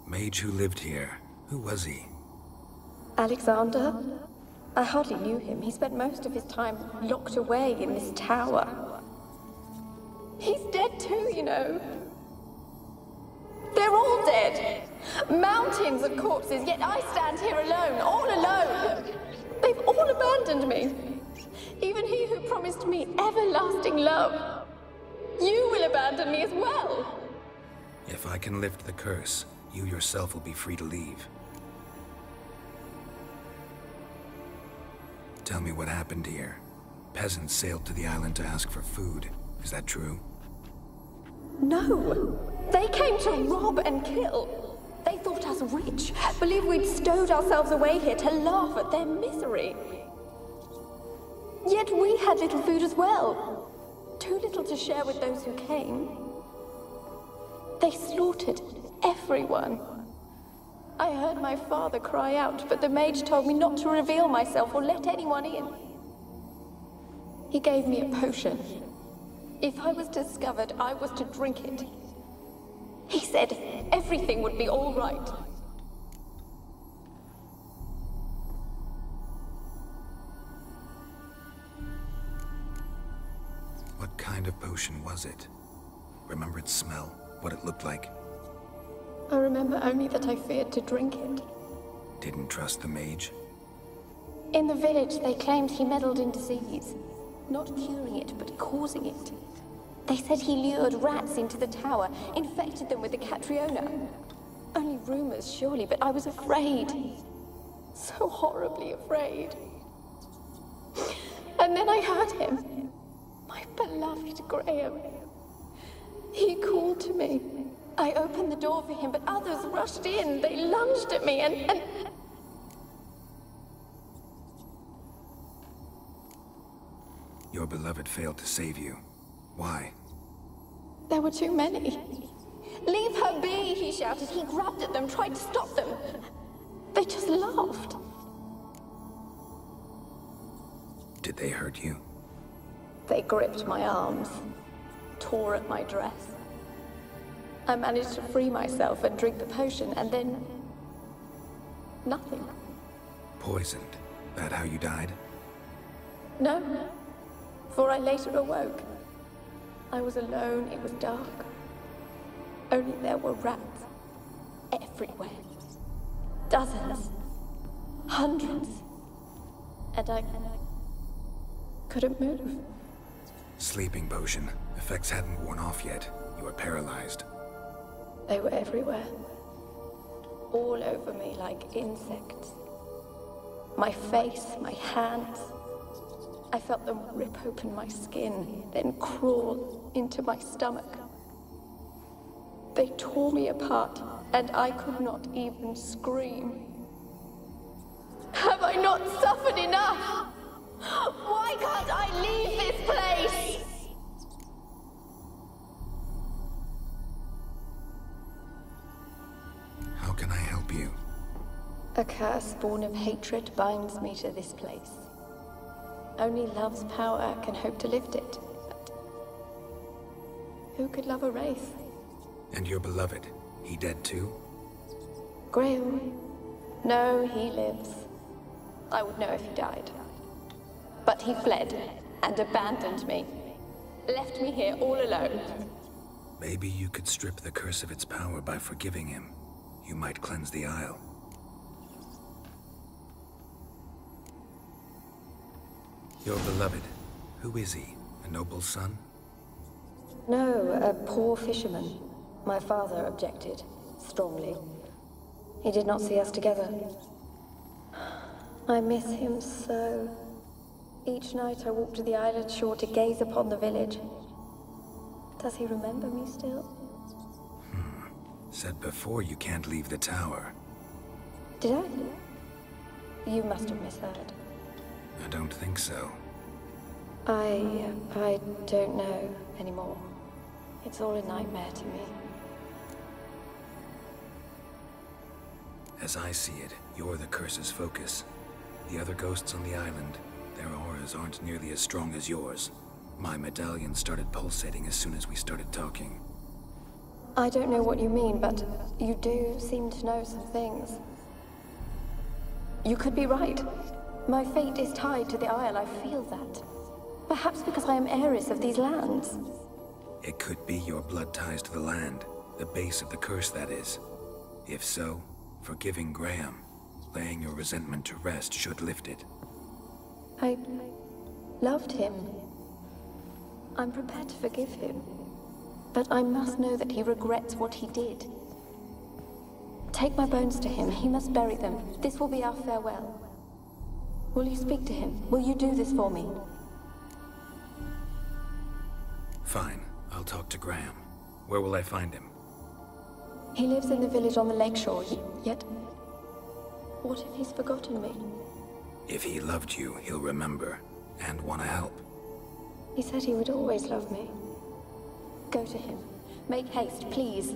Mage who lived here. Who was he? Alexander? I hardly knew him. He spent most of his time locked away in this tower. He's dead too, you know. They're all dead. Mountains of corpses, yet I stand here alone, all alone. They've all abandoned me. Even he who promised me everlasting love. You will abandon me as well. If I can lift the curse, you yourself will be free to leave. Tell me what happened here. Peasants sailed to the island to ask for food. Is that true? No. They came to rob and kill. They thought us rich, believed we'd stowed ourselves away here to laugh at their misery. Yet we had little food as well. Too little to share with those who came. They slaughtered everyone. I heard my father cry out, but the mage told me not to reveal myself or let anyone in. He gave me a potion. If I was discovered, I was to drink it. He said everything would be all right. What kind of potion was it? Remember its smell? What it looked like? I remember only that I feared to drink it. Didn't trust the mage? In the village, they claimed he meddled in disease. Not curing it, but causing it. They said he lured rats into the tower, infected them with the Catriona. Only rumors, surely, but I was afraid. So horribly afraid. And then I heard him. My beloved Graham. He called to me. I opened the door for him, but others rushed in. They lunged at me and... Your beloved failed to save you. Why? There were too many. Leave her be, he shouted. He grabbed at them, tried to stop them. They just laughed. Did they hurt you? They gripped my arms, tore at my dress. I managed to free myself and drink the potion, and then... nothing. Poisoned? That how you died? No, for I later awoke. I was alone, it was dark. Only there were rats everywhere. Dozens. Hundreds. And I couldn't move. Sleeping potion. Effects hadn't worn off yet. You were paralyzed. They were everywhere. All over me like insects. My face, my hands. I felt them rip open my skin, then crawl into my stomach. They tore me apart, and I could not even scream. Have I not suffered enough? Why can't I leave this place? How can I help you? A curse born of hatred binds me to this place. Only love's power can hope to lift it. But who could love a wraith? And your beloved, he dead too? Grail? No, he lives. I would know if he died. But he fled and abandoned me. Left me here all alone. Maybe you could strip the curse of its power by forgiving him. You might cleanse the Isle. Your beloved, who is he? A noble son? No, a poor fisherman. My father objected, strongly. He did not see us together. I miss him so. Each night I walk to the island shore to gaze upon the village. Does he remember me still? Said before you can't leave the tower. Did I? You must have misheard. I don't think so. I don't know anymore. It's all a nightmare to me. As I see it, you're the curse's focus. The other ghosts on the island, their auras aren't nearly as strong as yours. My medallion started pulsating as soon as we started talking. I don't know what you mean, but you do seem to know some things. You could be right. My fate is tied to the Isle, I feel that. Perhaps because I am heiress of these lands. It could be your blood ties to the land, the base of the curse, that is. If so, forgiving Graham, laying your resentment to rest should lift it. I loved him. I'm prepared to forgive him. But I must know that he regrets what he did. Take my bones to him. He must bury them. This will be our farewell. Will you speak to him? Will you do this for me? Fine. I'll talk to Graham. Where will I find him? He lives in the village on the lakeshore, yet... What if he's forgotten me? If he loved you, he'll remember, and want to help. He said he would always love me. Go to him. Make haste, please.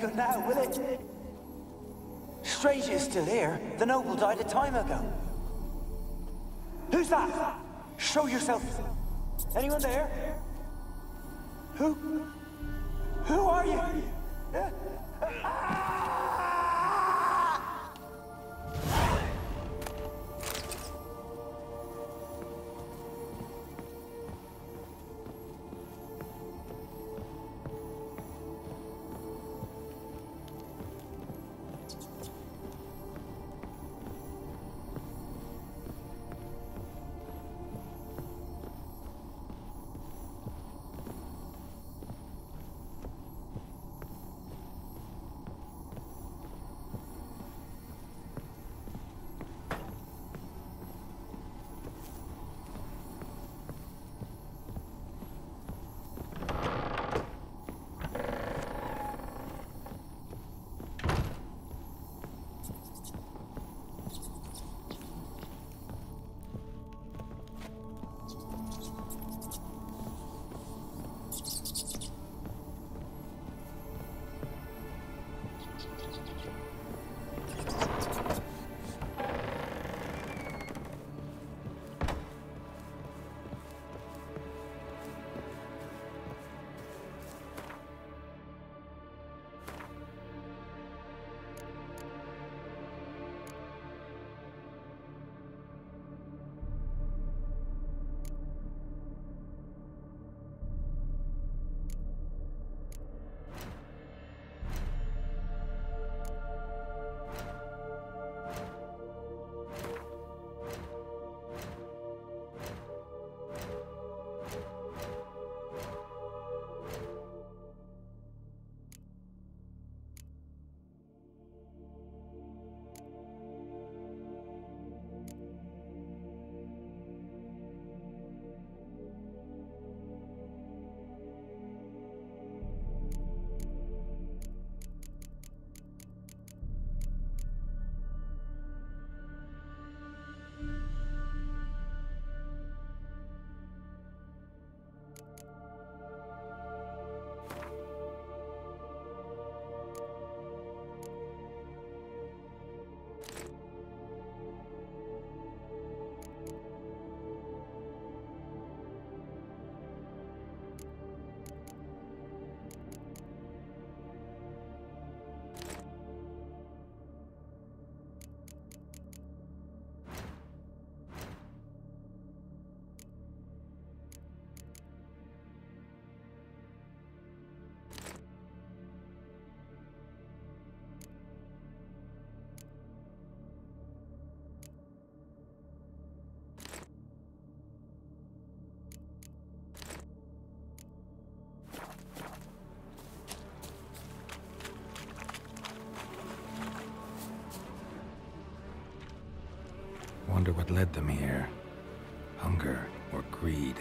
good now, will it? Strange you're still here. The noble died a time ago. Who's that? Show yourself. Anyone there? Who are you? Wonder what led them here. Hunger or greed?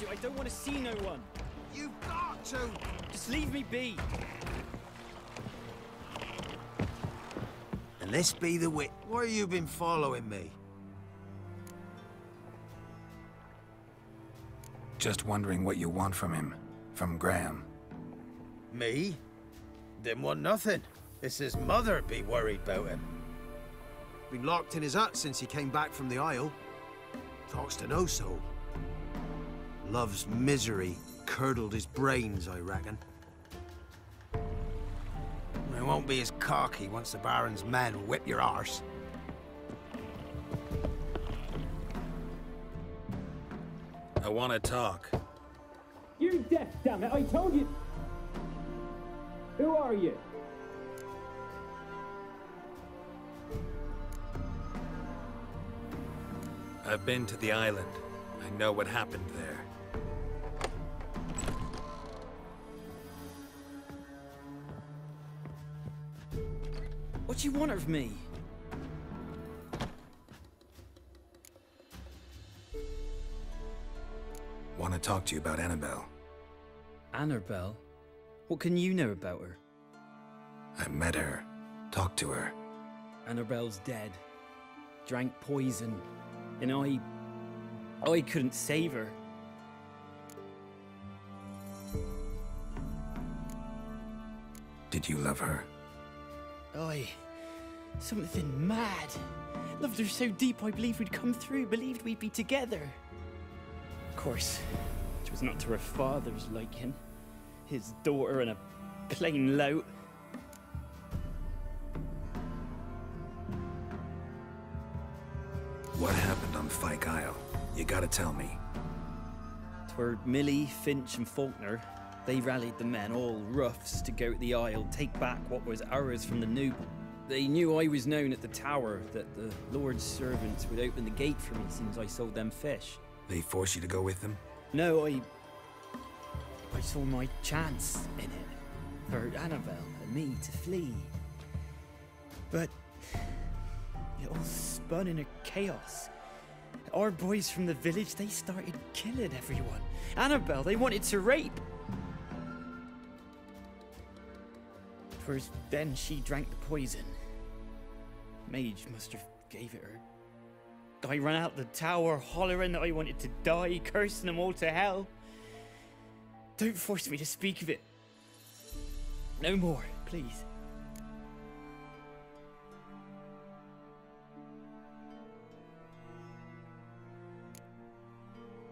I don't want to see no one. You've got to! Just leave me be. And this be the wit. Why have you been following me? Just wondering what you want from him. From Graham. Me? Didn't want nothing. It's his mother be worried about him. Been locked in his hut since he came back from the Isle. Talks to no soul. Love's misery curdled his brains, I reckon. It won't be as cocky once the Baron's men whip your arse. I want to talk. You're deaf, damn it! I told you. Who are you? I've been to the island. I know what happened there. What do you want of me? Want to talk to you about Annabelle. Annabelle? What can you know about her? I met her. Talked to her. Annabelle's dead. Drank poison. And I couldn't save her. Did you love her? Something mad. Loved her so deep I believed we'd come through, believed we'd be together. Of course, it was not to her father's liking. His daughter and a plain lout. What happened on Fyke Isle? You gotta tell me. 'Twere Millie, Finch and Faulkner. They rallied the men, all roughs, to go to the Isle, take back what was ours from the noble. They knew I was known at the tower, that the Lord's servants would open the gate for me since I sold them fish. They force you to go with them? No, I saw my chance in it, for Annabelle and me to flee. But it all spun in a chaos. Our boys from the village, they started killing everyone. Annabelle, they wanted to rape. 'Twas then she drank the poison. Mage must have gave it her. I ran out the tower, hollering that I wanted to die, cursing them all to hell. Don't force me to speak of it. No more, please.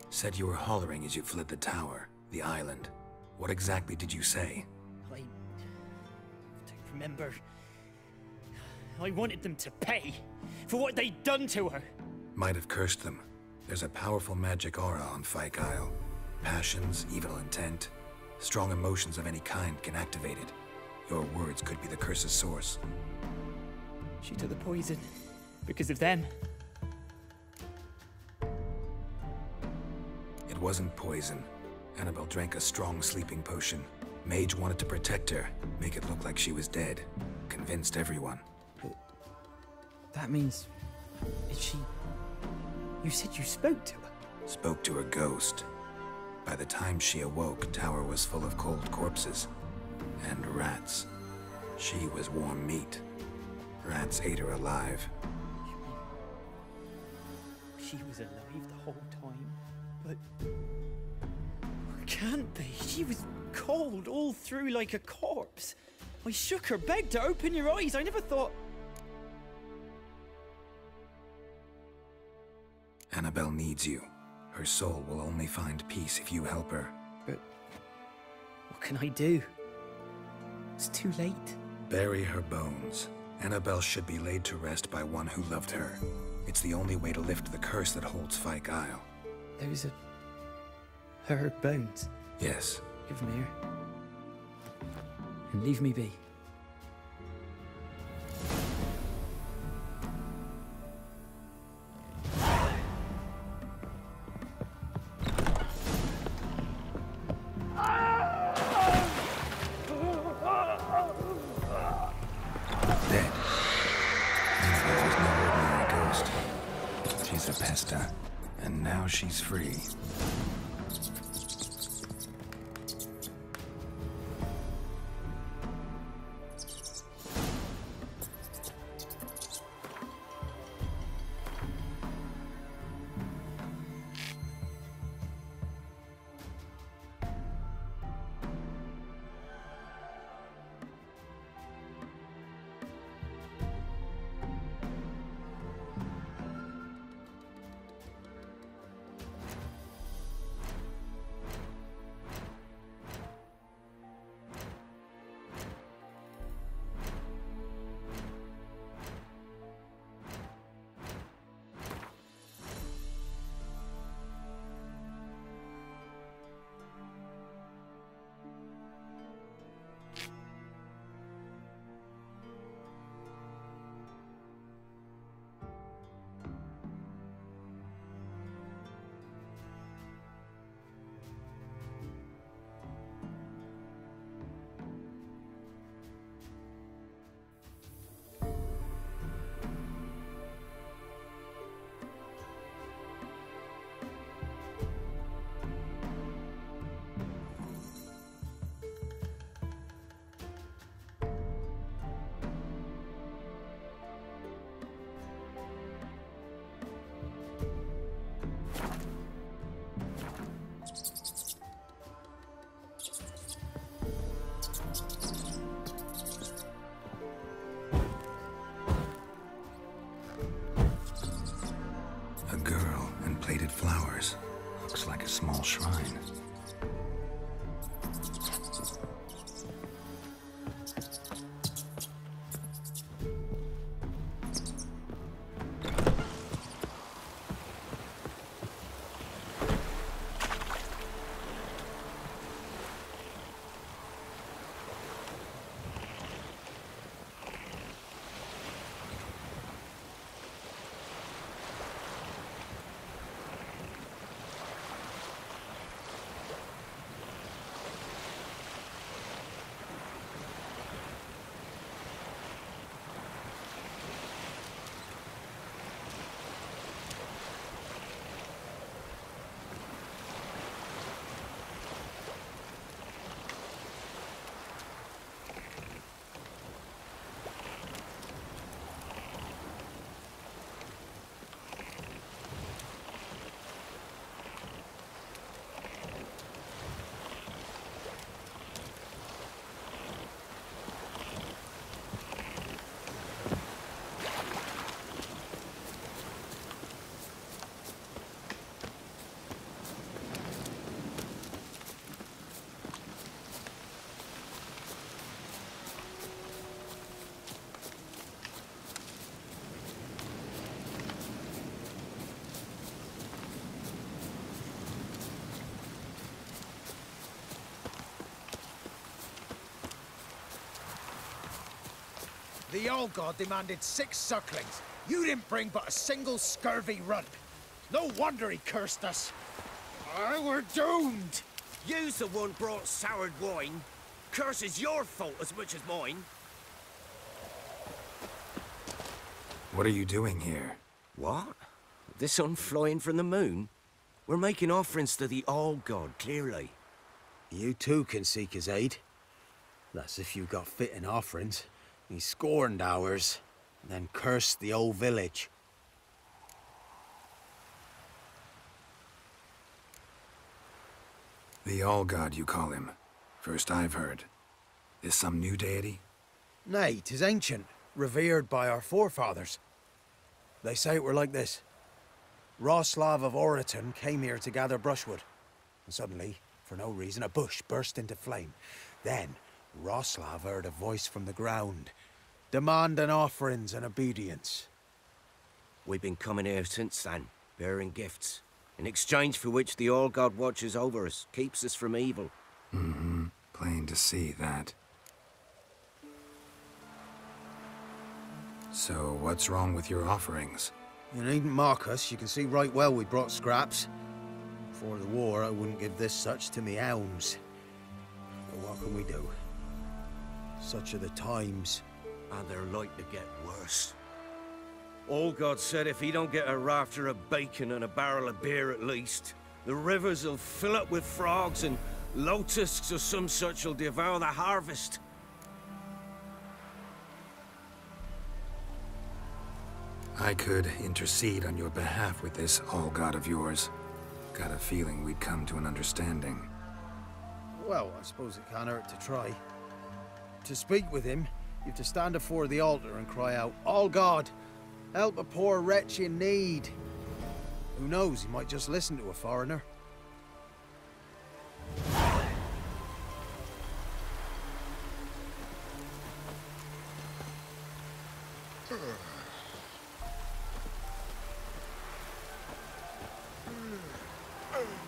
Said you were hollering as you fled the tower, the island. What exactly did you say? I don't remember. I wanted them to pay for what they'd done to her. Might have cursed them. There's a powerful magic aura on Fyke Isle. Passions, evil intent, strong emotions of any kind can activate it. Your words could be the curse's source. She took the poison because of them. It wasn't poison. Annabelle drank a strong sleeping potion. Mage wanted to protect her, make it look like she was dead. Convinced everyone. That means... is she... You said you spoke to her? Spoke to her ghost. By the time she awoke, Tower was full of cold corpses. And rats. She was warm meat. Rats ate her alive. She was alive the whole time, but... Can't be. She was cold all through like a corpse. I shook her, begged her, open your eyes. I never thought... Annabelle needs you. Her soul will only find peace if you help her. But... what can I do? It's too late. Bury her bones. Annabelle should be laid to rest by one who loved her. It's the only way to lift the curse that holds Fyke Isle. Those are... her bones. Yes. Give them here. And leave me be. Dead. Annabelle was no ordinary ghost. She's a pesta. And now she's free. flowers. Looks like a small shrine. The All God demanded 6 sucklings. You didn't bring but a single scurvy runt. No wonder he cursed us. We're doomed. You's the one brought soured wine. Curse is your fault as much as mine. What are you doing here? What? The sun flying from the moon? We're making offerings to the All God, clearly. You too can seek his aid. That's if you got fitting offerings. He scorned ours, then cursed the old village. The All-God, you call him. First I've heard. Is some new deity? Nay, 'tis ancient, revered by our forefathers. They say it were like this. Roslav of Oriton came here to gather brushwood. And suddenly, for no reason, a bush burst into flame. Then, Roslav heard a voice from the ground, demanding offerings and obedience. We've been coming here since then, bearing gifts, in exchange for which the All God watches over us, keeps us from evil. Mm-hmm. Plain to see that. So, what's wrong with your offerings? You needn't mock us, you can see right well we brought scraps. Before the war, I wouldn't give this such to me hounds. But what can we do? Such are the times. And they're like to get worse. All God said if he don't get a rafter of bacon and a barrel of beer at least, the rivers will fill up with frogs and locusts or some such will devour the harvest. I could intercede on your behalf with this All-God of yours. Got a feeling we'd come to an understanding. Well, I suppose it can't hurt to try. To speak with him, you have to stand before the altar and cry out, All God, help a poor wretch in need. Who knows, he might just listen to a foreigner.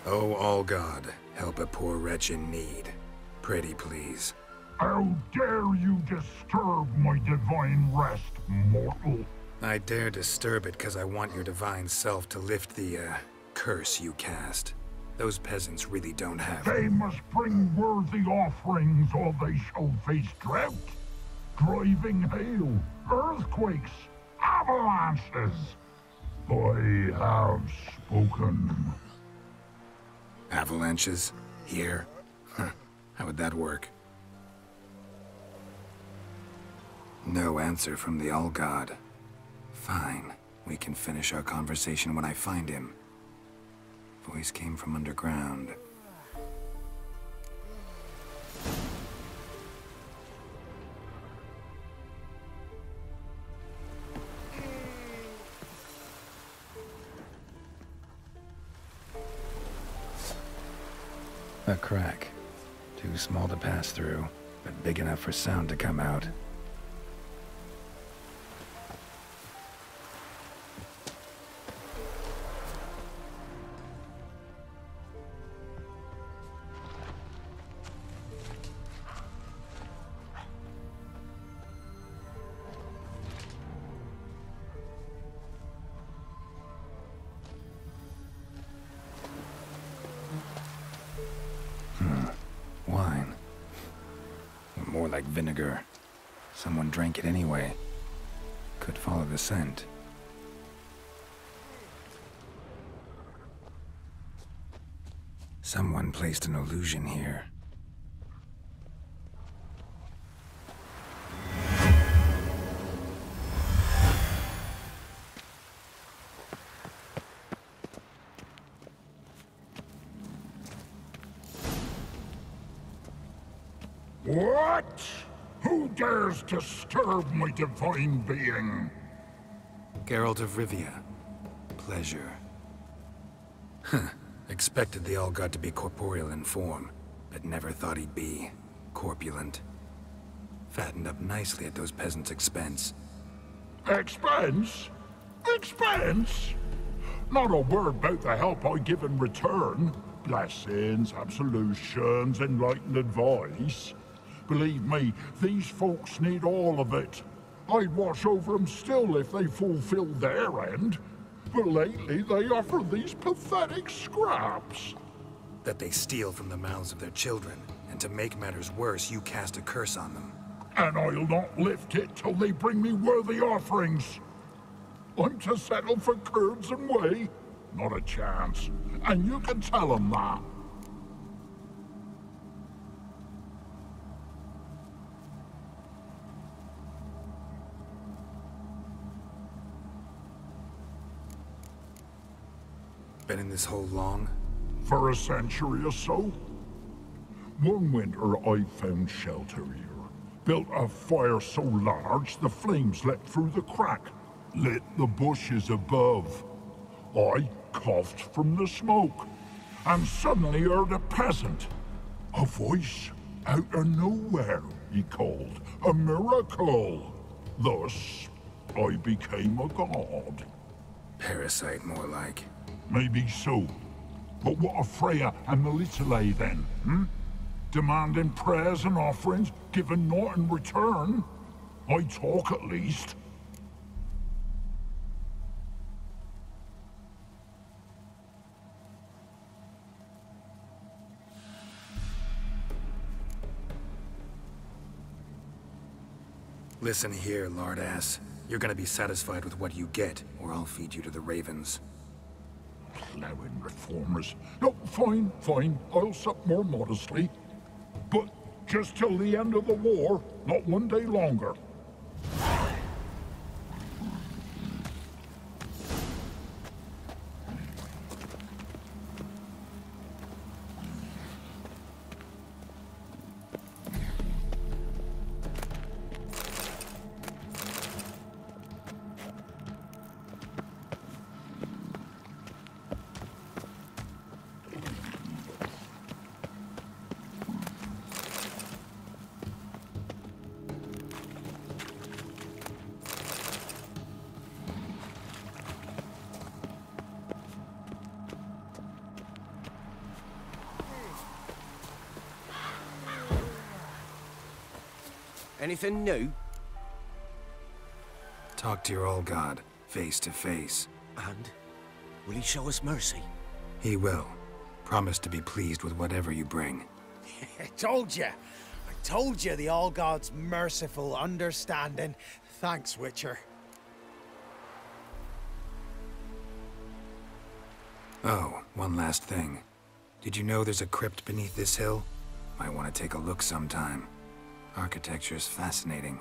Oh, All-God, help a poor wretch in need. Pretty please. How dare you disturb my divine rest, mortal? I dare disturb it because I want your divine self to lift the, curse you cast. Those peasants really don't have... They must bring worthy offerings or they shall face drought, driving hail, earthquakes, avalanches. I have spoken. Avalanches? Here? Huh. How would that work? No answer from the All-God. Fine. We can finish our conversation when I find him. Voice came from underground. A crack. Too small to pass through, but big enough for sound to come out. Wine. More like vinegar. Someone drank it anyway. Could follow the scent. Someone placed an illusion here. What? Who dares disturb my divine being? Geralt of Rivia. Pleasure. Huh. Expected the All-God to be corporeal in form, but never thought he'd be corpulent. Fattened up nicely at those peasants' expense. Expense? Expense? Not a word about the help I give in return. Blessings, absolutions, enlightened advice. Believe me, these folks need all of it. I'd watch over them still if they fulfilled their end. But lately they offer these pathetic scraps. That they steal from the mouths of their children, and to make matters worse, you cast a curse on them. And I'll not lift it till they bring me worthy offerings. I'm to settle for curds and whey? Not a chance. And you can tell them that. Been in this hole long? For a century or so. One winter I found shelter here. Built a fire so large the flames leapt through the crack, lit the bushes above. I coughed from the smoke, and suddenly heard a peasant. A voice out of nowhere, he called. A miracle. Thus, I became a god. Parasite, more like. Maybe so. But what of Freya and Melitele then, Demanding prayers and offerings, given naught in return? I talk at least. Listen here, lardass. You're gonna be satisfied with what you get, or I'll feed you to the ravens. Plowing reformers. No, fine, fine. I'll sup more modestly. But just till the end of the war, not one day longer. Anything new? Talk to your All-God, face to face. And? Will he show us mercy? He will. Promise to be pleased with whatever you bring. I told you the All-God's merciful, understanding. Thanks, Witcher. Oh, one last thing. Did you know there's a crypt beneath this hill? Might want to take a look sometime. Architecture's fascinating.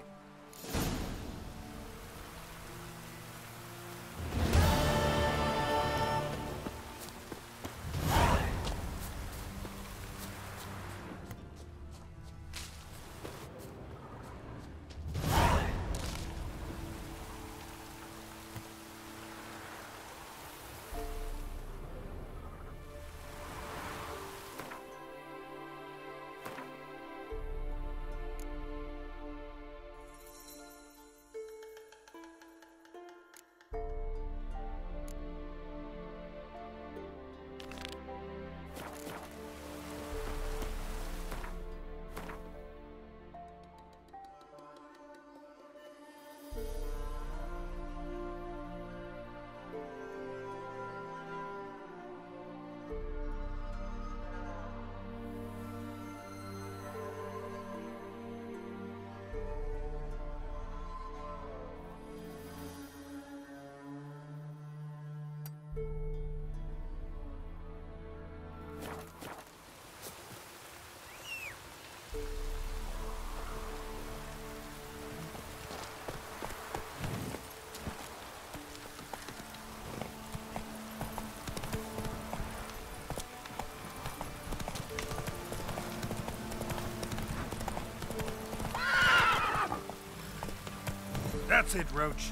That's it, Roach.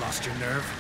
Lost your nerve?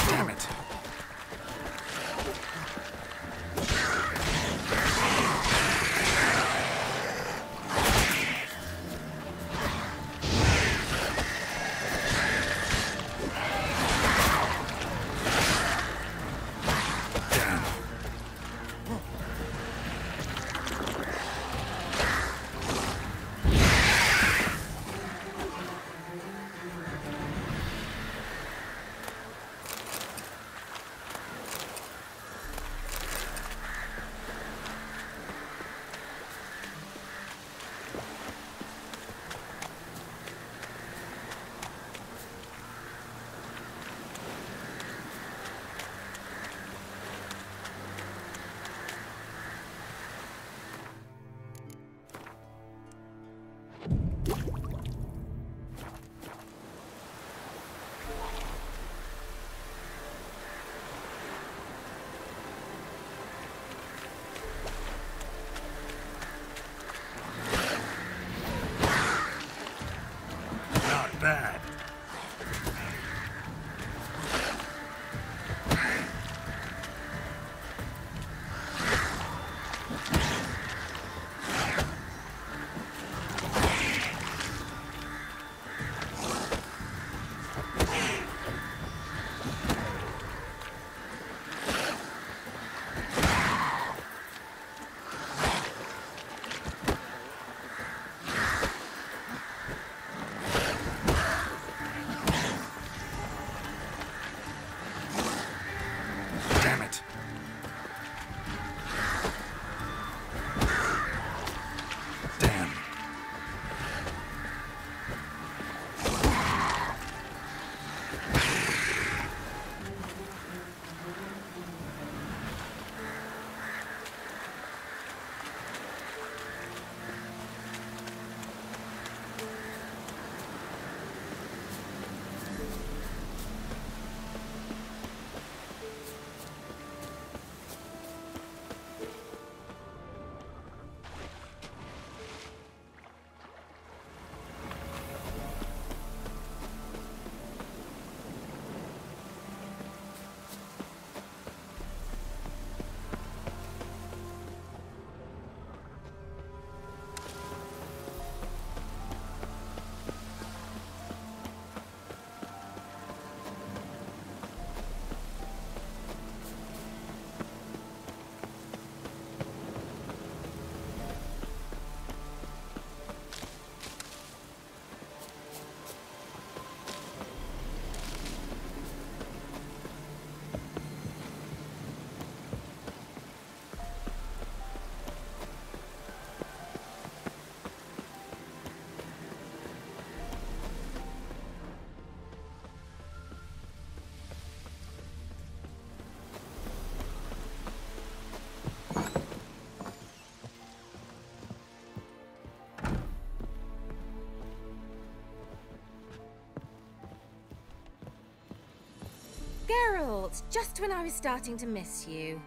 Damn it. Damn. Not bad. Damn it. Damn. Geralt, just when I was starting to miss you.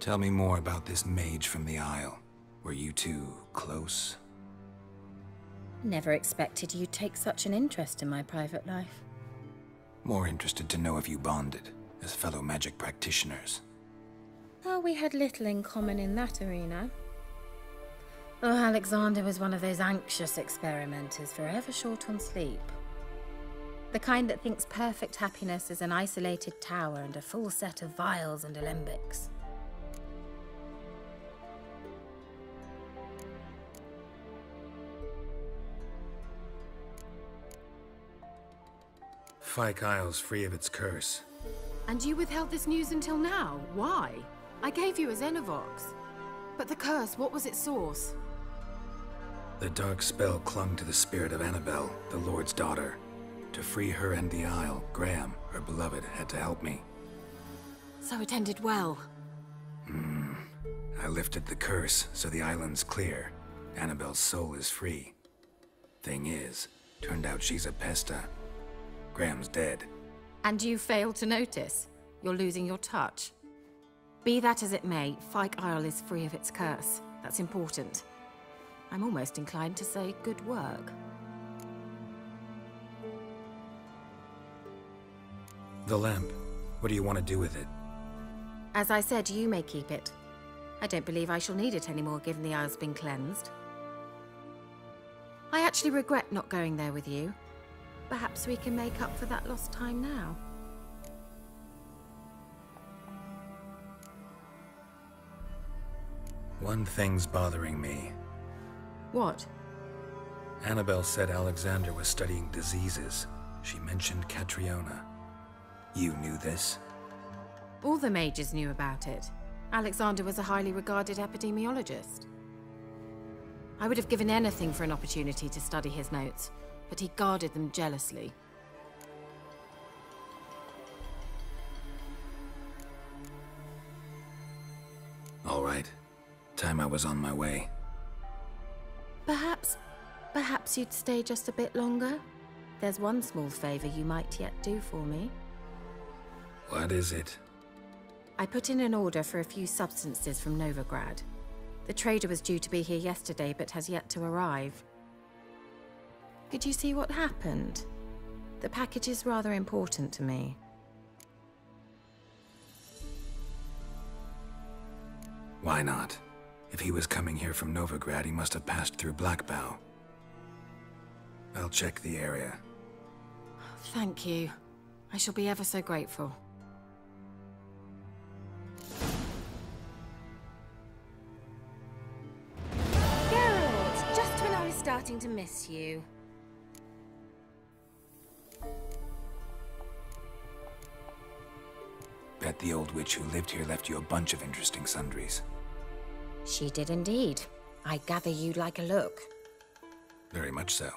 Tell me more about this mage from the Isle. Were you two close? Never expected you'd take such an interest in my private life. More interested to know if you bonded, as fellow magic practitioners. Oh, we had little in common in that arena. Oh, Alexander was one of those anxious experimenters, forever short on sleep. The kind that thinks perfect happiness is an isolated tower and a full set of vials and alembics. Fyke Isle's free of its curse. And you withheld this news until now? Why? I gave you a Xenovox. But the curse, what was its source? The dark spell clung to the spirit of Annabelle, the Lord's daughter. To free her and the Isle, Graham, her beloved, had to help me. So it ended well. I lifted the curse, so the island's clear. Annabelle's soul is free. Thing is, turned out she's a Pesta. Graham's dead. And you failed to notice? You're losing your touch. Be that as it may, Fyke Isle is free of its curse. That's important. I'm almost inclined to say good work. The lamp. What do you want to do with it? As I said, you may keep it. I don't believe I shall need it anymore, given the Isle's been cleansed. I actually regret not going there with you. Perhaps we can make up for that lost time now. One thing's bothering me. What? Annabelle said Alexander was studying diseases. She mentioned Catriona. You knew this? All the mages knew about it. Alexander was a highly regarded epidemiologist. I would have given anything for an opportunity to study his notes, but he guarded them jealously. All right. Time I was on my way. Perhaps you'd stay just a bit longer? There's one small favor you might yet do for me. What is it? I put in an order for a few substances from Novigrad. The trader was due to be here yesterday, but has yet to arrive. Could you see what happened? The package is rather important to me. Why not? If he was coming here from Novigrad, he must have passed through Blackbough. I'll check the area. Thank you. I shall be ever so grateful. Geralt, just when I was starting to miss you. Bet the old witch who lived here left you a bunch of interesting sundries. She did indeed. I gather you'd like a look. Very much so.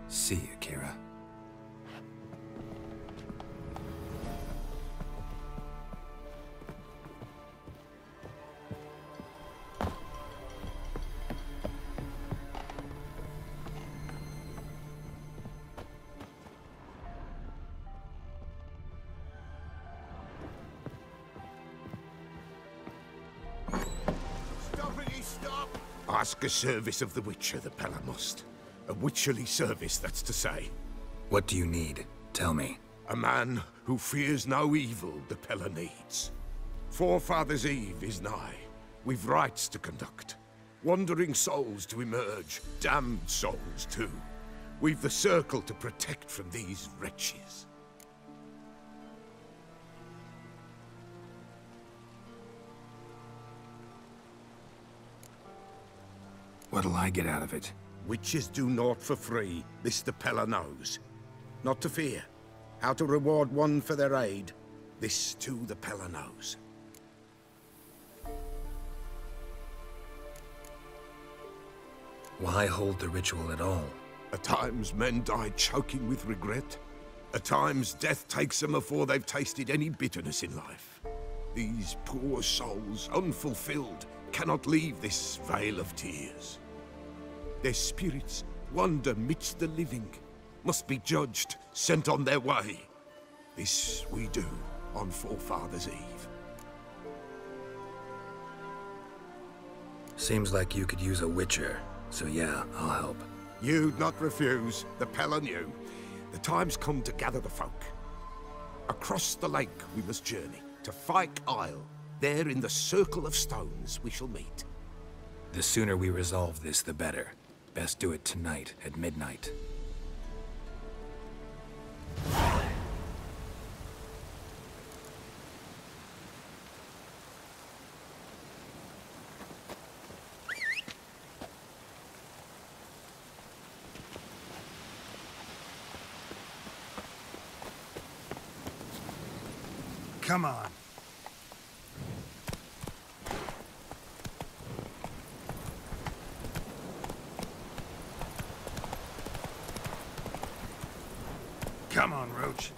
See you, Kira. stop! Ask a service of the Witcher, the Pella must. A witcherly service, that's to say. What do you need? Tell me. A man who fears no evil the Pella needs. Forefathers' Eve is nigh. We've rites to conduct. Wandering souls to emerge, damned souls too. We've the circle to protect from these wretches. What'll I get out of it? Witches do naught for free, this the Pella knows. Not to fear. How to reward one for their aid, this too the Pella knows. Why hold the ritual at all? At times men die choking with regret. At times death takes them before they've tasted any bitterness in life. These poor souls, unfulfilled, cannot leave this vale of tears. Their spirits wander midst the living, must be judged, sent on their way. This we do on Forefathers' Eve. Seems like you could use a witcher, so yeah, I'll help. You'd not refuse, the Pella knew. The time's come to gather the folk. Across the lake we must journey, to Fyke Isle. There in the Circle of Stones we shall meet. The sooner we resolve this, the better. Best do it tonight, at midnight. Come on. Come on, Roach.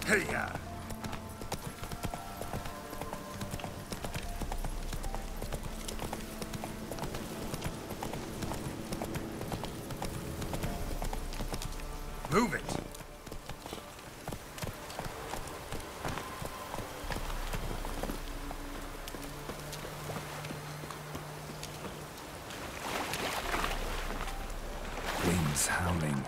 Hey-ya! Move it! Winds howling.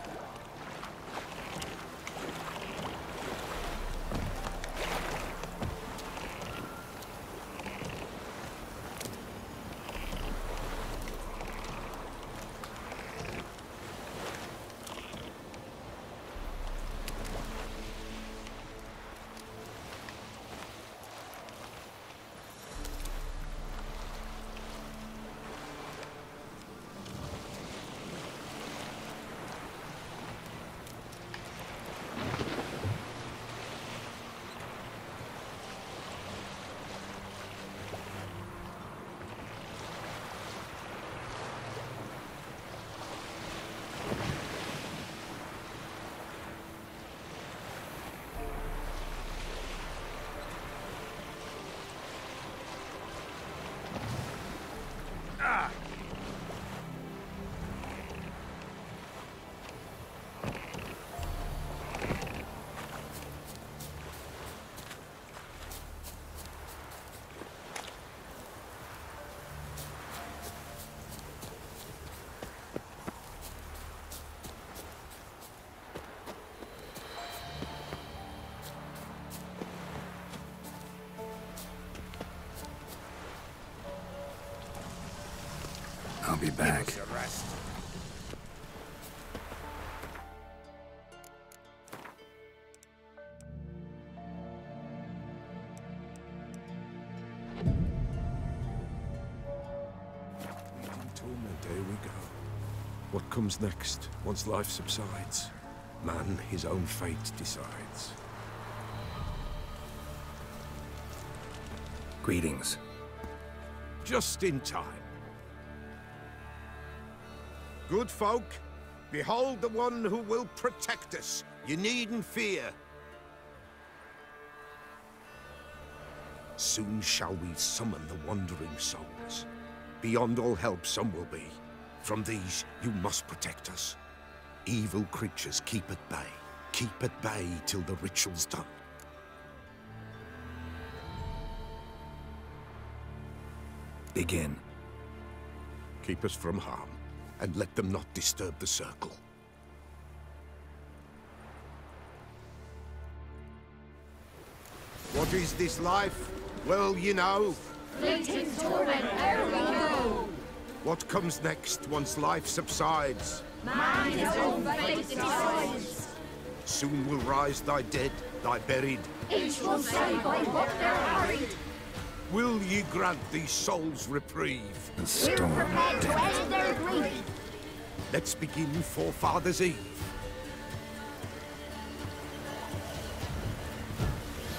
I'll be back. Torment, there we go. What comes next, once life subsides? Man his own fate decides. Greetings. Just in time. Good folk, behold the one who will protect us. You needn't fear. Soon shall we summon the wandering souls. Beyond all help some will be. From these you must protect us. Evil creatures keep at bay. Keep at bay till the ritual's done. Begin. Keep us from harm, and let them not disturb the circle. What is this life? Well, you know. Fleeting torment, ere we go. What comes next once life subsides? Man his own fate decides. Soon will rise thy dead, thy buried. Each will say by what they're hurried. Will ye grant these souls reprieve? The We're storm. prepared to end their grief. Let's begin Forefathers' Eve.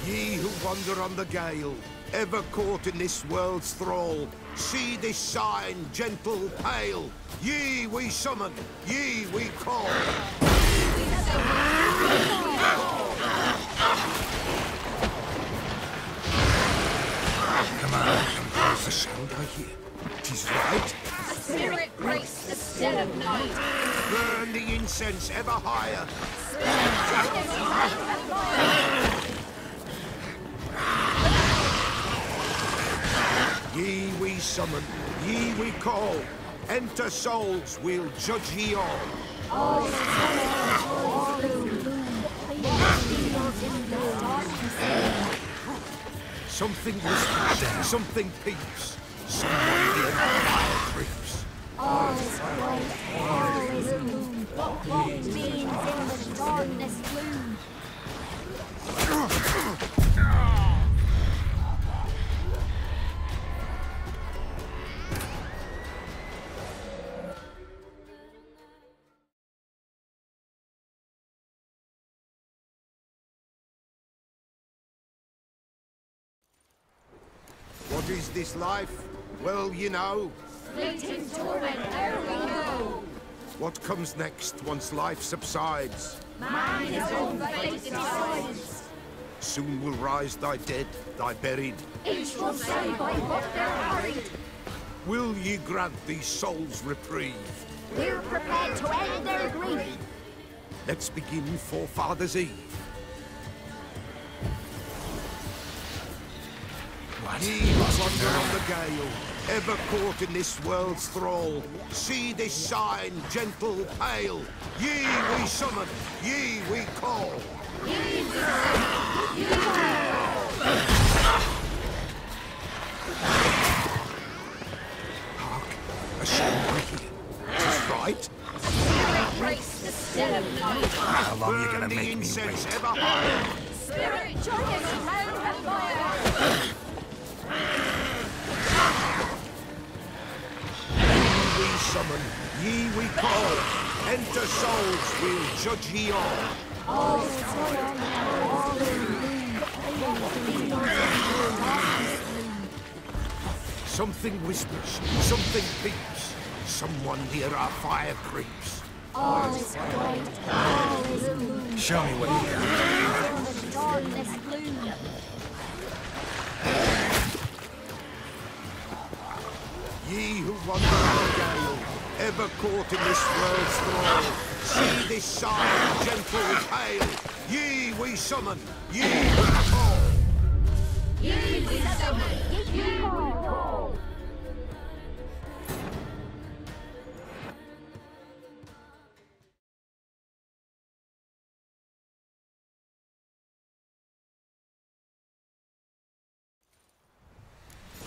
Ye who wander on the gale, ever caught in this world's thrall, see this sign, gentle, pale. Ye we summon, ye we call. Come on, come closer. The sound I hear, 'tis right. A spirit breaks the still of night. Burn the incense ever higher. Ye we summon, ye we call. Enter souls, we'll judge ye all. Something whispers, something peeps. Someone near the fire creeps. All is white, all is gloom. What means in the darkness gloom? What is this life? Well, you know. Fleeting torment, ere we go. What comes next once life subsides? Man his own fate decides. Soon will rise thy dead, thy buried. Each will say by what they're hurried. Will ye grant these souls reprieve? We're prepared to end their grief. Let's begin Forefathers' Eve. Ye who wander on the gale, ever caught in this world's thrall, see this sign, gentle, pale. Ye we summon, ye we call. Hark, a sound I hear. 'Tis right. Spirit breaks the still of night. How long are you Burn gonna the make me incense wait? ever higher. Spirit joyous round the fire. Ye we summon, ye we call. Enter souls, we'll judge ye all. All is torment, all is gloom. Something whispers, something peeps. Someone near our fire creeps. All is white, all is gloom. Show me what you got. In the darkness gloom. Ye who wander on the gale, ever caught in this world's thrall, see this sign, gentle, pale. Ye we summon, ye we call. Ye we summon, ye we call.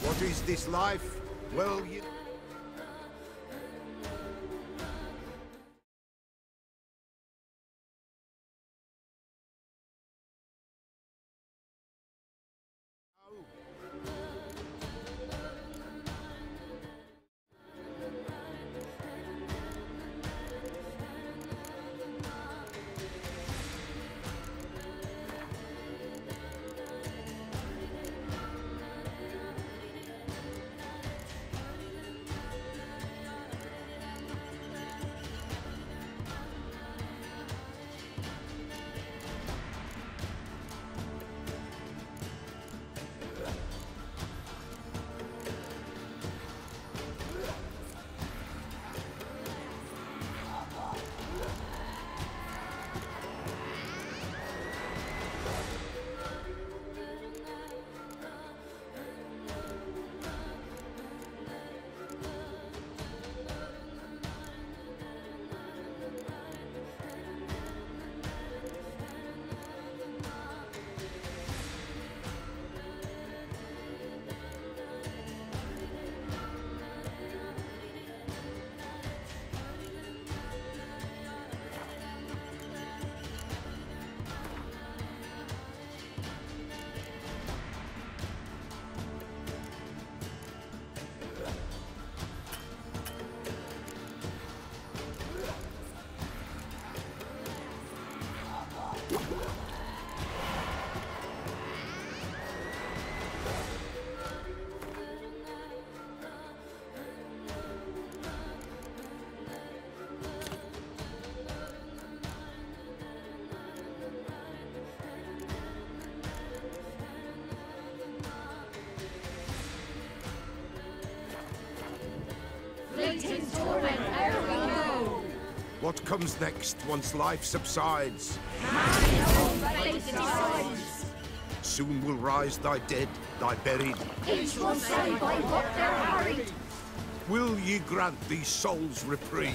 What is this life? Well, you... Satan's torment, ere we go. What comes next once life subsides? Man's own fate decides. Soon will rise thy dead, thy buried. Each will say by what they're harried. Will ye grant these souls reprieve?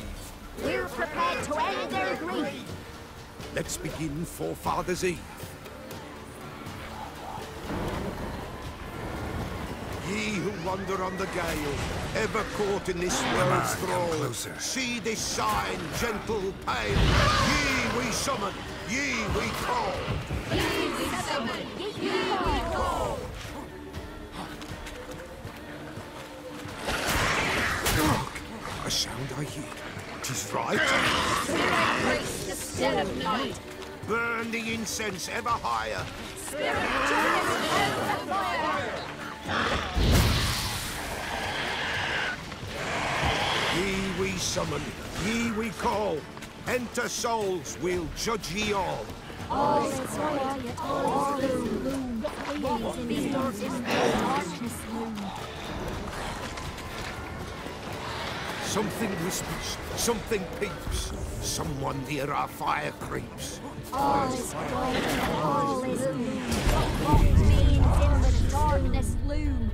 We're prepared to end their grief. Let's begin Forefathers' Eve. Ye who wander on the gale, ever caught in this world's thrall, see this sign, gentle, pale. Ye we summon, ye we call. Ye we summon, ye we call. A sound I hear. 'Tis right. Spirit grace the still of night. Burn the incense ever higher. Spirit turn us the fire. Ye we summon, ye we call. Enter souls, we'll judge ye all. All is quiet, all is gloom. Beings in these darkness loom. Something whispers, something peeps. Someone near our fire creeps. All is quiet, all is gloom. What beings in the darkness loom.